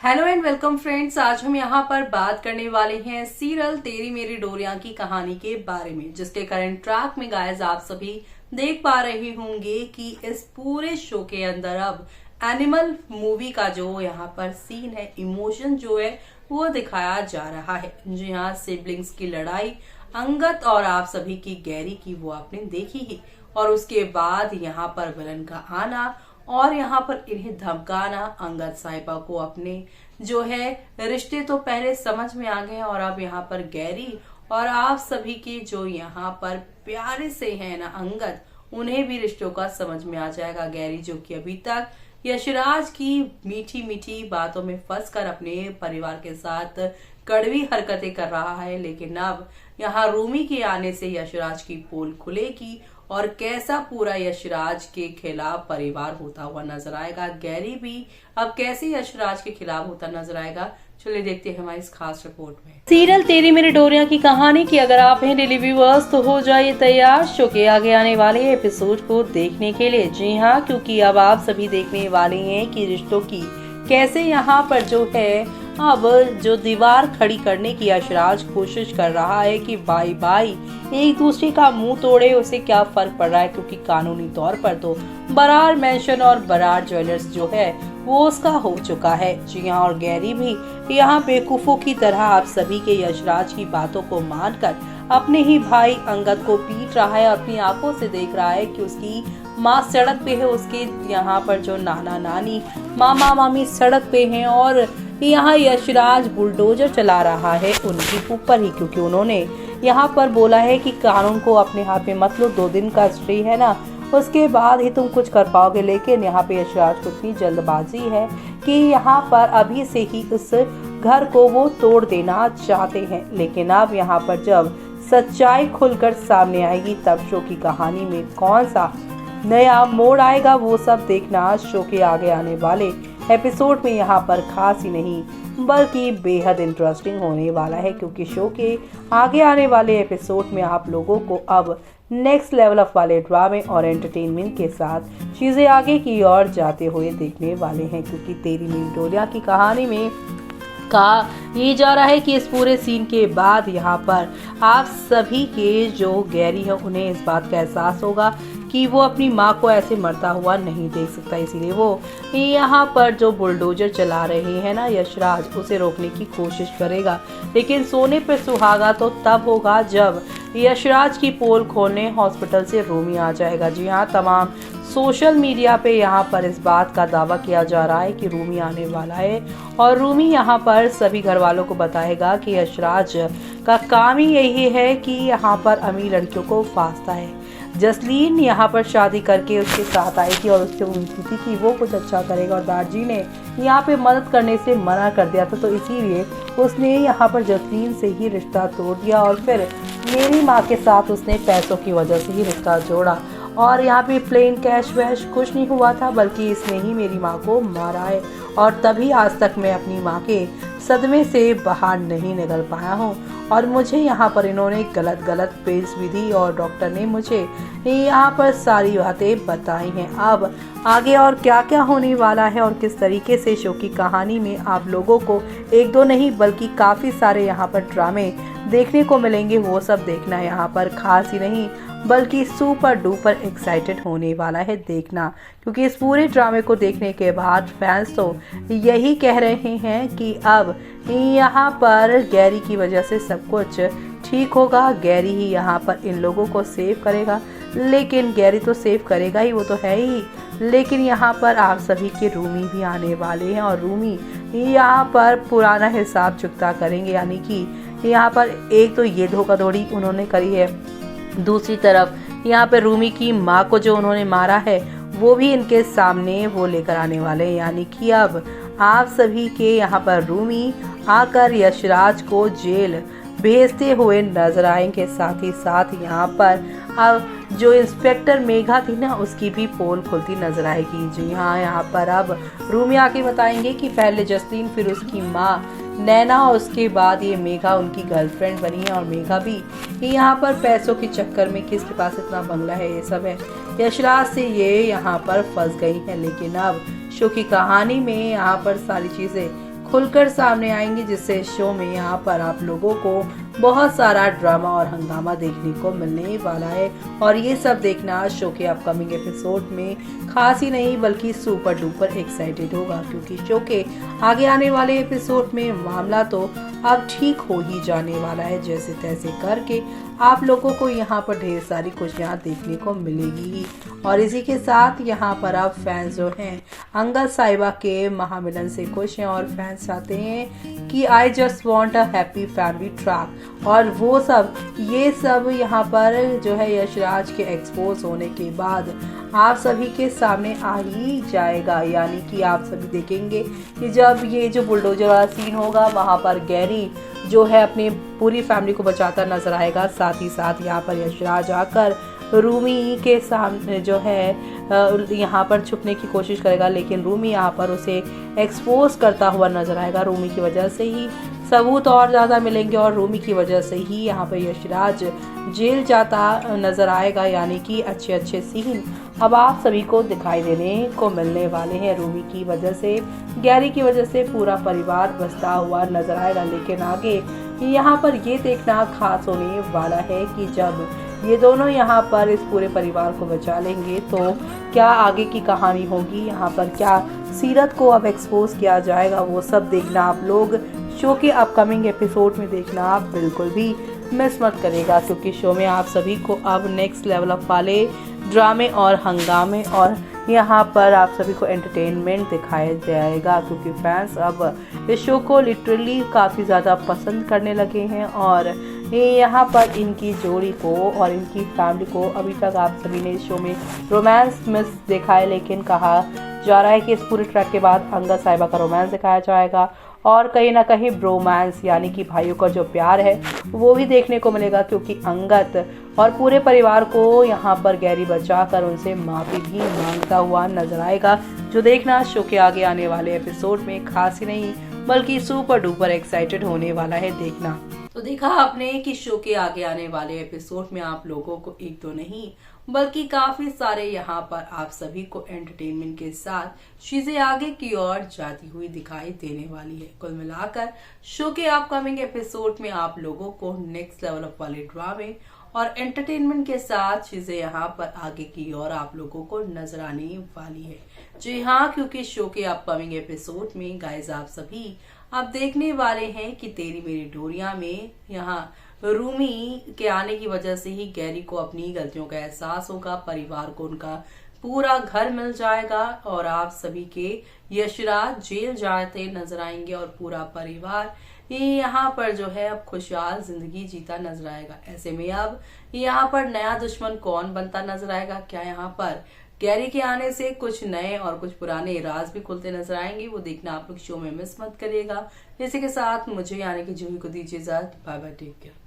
Hello and welcome friends. आज हम यहाँ पर बात करने वाले हैं सीरियल तेरी मेरी डोरियां की कहानी के बारे में, जिसके करंट ट्रैक में गाइस आप सभी देख पा रहे होंगे कि इस पूरे शो के अंदर अब एनिमल मूवी का जो यहाँ पर सीन है, इमोशन जो है वो दिखाया जा रहा है। जी हाँ, सिबलिंग्स की लड़ाई अंगद और आप सभी की गैरी की वो आपने देखी ही, और उसके बाद यहाँ पर विलन का आना और यहाँ पर इन्हें धमकाना। अंगद साहिबा को अपने जो है रिश्ते तो पहले समझ में आ गए, और अब यहाँ पर गैरी और आप सभी के जो यहाँ पर प्यारे से है ना अंगद, उन्हें भी रिश्तों का समझ में आ जाएगा। गैरी जो कि अभी तक यशराज की मीठी मीठी बातों में फंसकर अपने परिवार के साथ कड़वी हरकतें कर रहा है, लेकिन अब यहाँ रूमी के आने से यशराज की पोल खुलेगी और कैसा पूरा यशराज के खिलाफ परिवार होता हुआ नजर आएगा। गैरी भी अब कैसे यशराज के खिलाफ होता नजर आएगा, चलिए देखते हैं हमारी इस खास रिपोर्ट में। सीरियल तेरी मेरी डोरियां की कहानी की अगर आप हैं डेली व्यूअर्स तो हो जाइए तैयार शो के आगे आने वाले एपिसोड को देखने के लिए। जी हाँ, क्योंकि अब आप सभी देखने वाले हैं कि रिश्तों की कैसे यहाँ पर जो है अब जो दीवार खड़ी करने की यशराज कोशिश कर रहा है कि भाई भाई एक दूसरे का मुंह तोड़े, उसे क्या फर्क पड़ रहा है, क्योंकि कानूनी तौर पर तो बरार मैंशन और बरार ज्वेलर्स जो है वो उसका हो चुका है। जी हाँ, और गैरी भी यहाँ बेवकूफों की तरह आप सभी के यशराज की बातों को मानकर अपने ही भाई अंगद को पीट रहा है। अपनी आंखों से देख रहा है कि उसकी माँ सड़क पे है, उसके यहाँ पर जो नाना नानी मामा मामी सड़क पे हैं, और यहाँ यशराज बुलडोजर चला रहा है उनके ऊपर ही, क्योंकि उन्होंने यहाँ पर बोला है कि कानून को अपने हाथ में मत लो, 2 दिन का स्टे है ना, उसके बाद ही तुम कुछ कर पाओगे। लेकिन यहाँ पे यशराज को इतनी जल्दबाजी है कि यहाँ पर अभी से ही उस घर को वो तोड़ देना चाहते हैं। लेकिन अब यहाँ पर जब सच्चाई खुलकर सामने आएगी तब शो की कहानी में कौन सा नया मोड़ आएगा, वो सब देखना शो के आगे आने वाले एपिसोड में यहाँ पर खास ही नहीं बल्कि बेहद इंटरेस्टिंग होने वाला है, क्योंकि शो के आगे आने वाले एपिसोड में आप लोगों को अब नेक्स्ट लेवल ऑफ वाले ड्रामे और एंटरटेनमेंट के साथ चीजें आगे की ओर जाते हुए देखने वाले हैं। क्योंकि तेरी मेरी डोरियां की कहानी में कहा ये जा रहा है कि इस पूरे सीन के बाद यहाँ पर आप सभी के जो गैरी है उन्हें इस बात का एहसास होगा कि वो अपनी माँ को ऐसे मरता हुआ नहीं देख सकता, इसीलिए वो यहाँ पर जो बुलडोजर चला रहे हैं ना यशराज, उसे रोकने की कोशिश करेगा। लेकिन सोने पे सुहागा तो तब होगा जब यशराज की पोल खोलने हॉस्पिटल से रूमी आ जाएगा। जी हाँ, तमाम सोशल मीडिया पे यहाँ पर इस बात का दावा किया जा रहा है कि रूमी आने वाला है, और रूमी यहाँ पर सभी घर वालों को बताएगा कि यशराज का काम ही यही है कि यहाँ पर अमीर लड़कियों को फांसता है। जसलीन यहाँ पर शादी करके उसके साथ आई थी और उससे उम्मीद थी कि वो कुछ अच्छा करेगा, और दादाजी ने यहाँ पे मदद करने से मना कर दिया था, तो इसीलिए उसने यहाँ पर जसलीन से ही रिश्ता तोड़ दिया, और फिर मेरी माँ के साथ उसने पैसों की वजह से ही रिश्ता जोड़ा। और यहाँ पे प्लेन कैश वैश कुछ नहीं हुआ था, बल्कि इसने ही मेरी माँ को मारा है, और तभी आज तक मैं अपनी माँ के सदमे से बाहर नहीं निकल पाया हूँ। और मुझे यहाँ पर इन्होंने गलत पेल्स भी दी, और डॉक्टर ने मुझे यहाँ पर सारी बातें बताई हैं। अब आगे और क्या क्या होने वाला है और किस तरीके से शो की कहानी में आप लोगों को 1-2 नहीं बल्कि काफ़ी सारे यहाँ पर ड्रामे देखने को मिलेंगे, वो सब देखना यहाँ पर खास ही नहीं बल्कि सुपर डुपर एक्साइटेड होने वाला है देखना। क्योंकि इस पूरे ड्रामे को देखने के बाद फैंस तो यही कह रहे हैं कि अब यहाँ पर गैरी की वजह से सब कुछ ठीक होगा, गैरी ही यहाँ पर इन लोगों को सेव करेगा। लेकिन गैरी तो सेव करेगा ही, वो तो है ही, लेकिन यहाँ पर आप सभी के रूमी भी आने वाले हैं, और रूमी यहाँ पर पुराना हिसाब चुकता करेंगे। यानी कि यहाँ पर एक तो ये धोखाधड़ी उन्होंने करी है, दूसरी तरफ यहाँ पे रूमी की माँ को जो उन्होंने मारा है वो भी इनके सामने वो लेकर आने वाले हैं। यानी कि अब आप सभी के यहाँ पर रूमी आकर यशराज को जेल भेजते हुए नजर आएंगे। साथ ही साथ यहाँ पर अब जो इंस्पेक्टर मेघा थी ना, उसकी भी पोल खुलती नजर आएगी। जी हाँ, यहाँ पर अब रूमी आके बताएंगे कि पहले जसलीन, फिर उसकी माँ नैना, और उसके बाद ये मेघा उनकी गर्लफ्रेंड बनी है, और मेघा भी यहाँ पर पैसों के चक्कर में किसके पास इतना बंगला है ये सब है, यशराज से ये यहाँ पर फंस गई है। लेकिन अब शो की कहानी में यहाँ पर सारी चीज़ें खुलकर सामने आएंगी, जिससे शो में यहाँ पर आप लोगों को बहुत सारा ड्रामा और हंगामा देखने को मिलने वाला है। और ये सब देखना शो के अपकमिंग एपिसोड में खास ही नहीं बल्कि सुपर डुपर एक्साइटेड होगा, क्योंकि शो के आगे आने वाले एपिसोड में मामला तो अब ठीक हो ही जाने वाला है। जैसे तैसे करके आप लोगों को यहाँ पर ढेर सारी खुशियाँ देखने को मिलेगी। और इसी के साथ यहाँ पर अब फैंस जो हैं अंगद साहिबा के महामिलन से खुश हैं और फैंस चाहते हैं कि I just want a happy family track. और वो सब ये सब यहाँ पर जो है यशराज के एक्सपोज होने के बाद आप सभी के सामने आ ही जाएगा। यानी कि आप सभी देखेंगे कि जब ये जो बुलडोजर वाला सीन होगा वहाँ पर गैरी जो है अपनी पूरी फैमिली को बचाता नजर आएगा। साथ ही साथ यहाँ पर यशराज आकर रूमी के सामने जो है यहाँ पर छुपने की कोशिश करेगा, लेकिन रूमी यहाँ पर उसे एक्सपोज करता हुआ नजर आएगा। रूमी की वजह से ही सबूत और ज़्यादा मिलेंगे और रूमी की वजह से ही यहाँ पर यशराज जेल जाता नजर आएगा। यानी कि अच्छे अच्छे सीन अब आप सभी को दिखाई देने को मिलने वाले हैं। रूमी की वजह से, गैरी की वजह से पूरा परिवार बसता हुआ नजर आएगा। लेकिन आगे यहाँ पर ये देखना खास होने वाला है कि जब ये दोनों यहाँ पर इस पूरे परिवार को बचा लेंगे तो क्या आगे की कहानी होगी, यहाँ पर क्या सीरत को अब एक्सपोज किया जाएगा, वो सब देखना आप लोग शो के अपकमिंग एपिसोड में देखना आप बिल्कुल भी मिस मत करेगा, क्योंकि शो में आप सभी को अब नेक्स्ट लेवल अप वाले ड्रामे और हंगामे और यहाँ पर आप सभी को एंटरटेनमेंट दिखाया जाएगा। क्योंकि फैंस अब इस शो को लिटरली काफ़ी ज़्यादा पसंद करने लगे हैं और यहाँ पर इनकी जोड़ी को और इनकी फैमिली को अभी तक आप सभी ने इस शो में रोमांस मिस देखा है, लेकिन कहा जा रहा है कि इस पूरे ट्रैक के बाद अंगद साहिबा का रोमांस दिखाया जाएगा और कहीं ना कहीं ब्रोमांस यानी कि भाइयों का जो प्यार है वो भी देखने को मिलेगा। क्योंकि अंगद और पूरे परिवार को यहाँ पर गैरी बचाकर उनसे माफ़ी भी मांगता हुआ नजर आएगा, जो देखना शो के आगे आने वाले एपिसोड में खास ही नहीं बल्कि सुपर डुपर एक्साइटेड होने वाला है देखना। तो देखा आपने कि शो के आगे आने वाले एपिसोड में आप लोगों को एक दो नहीं बल्कि काफी सारे यहाँ पर आप सभी को एंटरटेनमेंट के साथ चीजें आगे की ओर जाती हुई दिखाई देने वाली है। कुल मिलाकर शो के अपकमिंग एपिसोड में आप लोगों को नेक्स्ट लेवल अप वाले ड्रामे और एंटरटेनमेंट के साथ चीजें यहाँ पर आगे की ओर आप लोगों को नजर आने वाली है। जी हाँ, क्योंकि शो के अपकमिंग एपिसोड में गाइस आप सभी आप देखने वाले हैं कि तेरी मेरी डोरियां में यहाँ रूमी के आने की वजह से ही गैरी को अपनी गलतियों का एहसास होगा, परिवार को उनका पूरा घर मिल जाएगा और आप सभी के यशराज जेल जाते नजर आएंगे और पूरा परिवार यहाँ पर जो है अब खुशहाल जिंदगी जीता नजर आएगा। ऐसे में अब यहाँ पर नया दुश्मन कौन बनता नजर आएगा, क्या यहाँ पर गैरी के आने से कुछ नए और कुछ पुराने राज भी खुलते नजर आएंगे, वो देखना आप लोग शो में मिस मत करिएगा। इसी के साथ मुझे आने की जूही को दीजिए इजाजत। Bye bye, take care.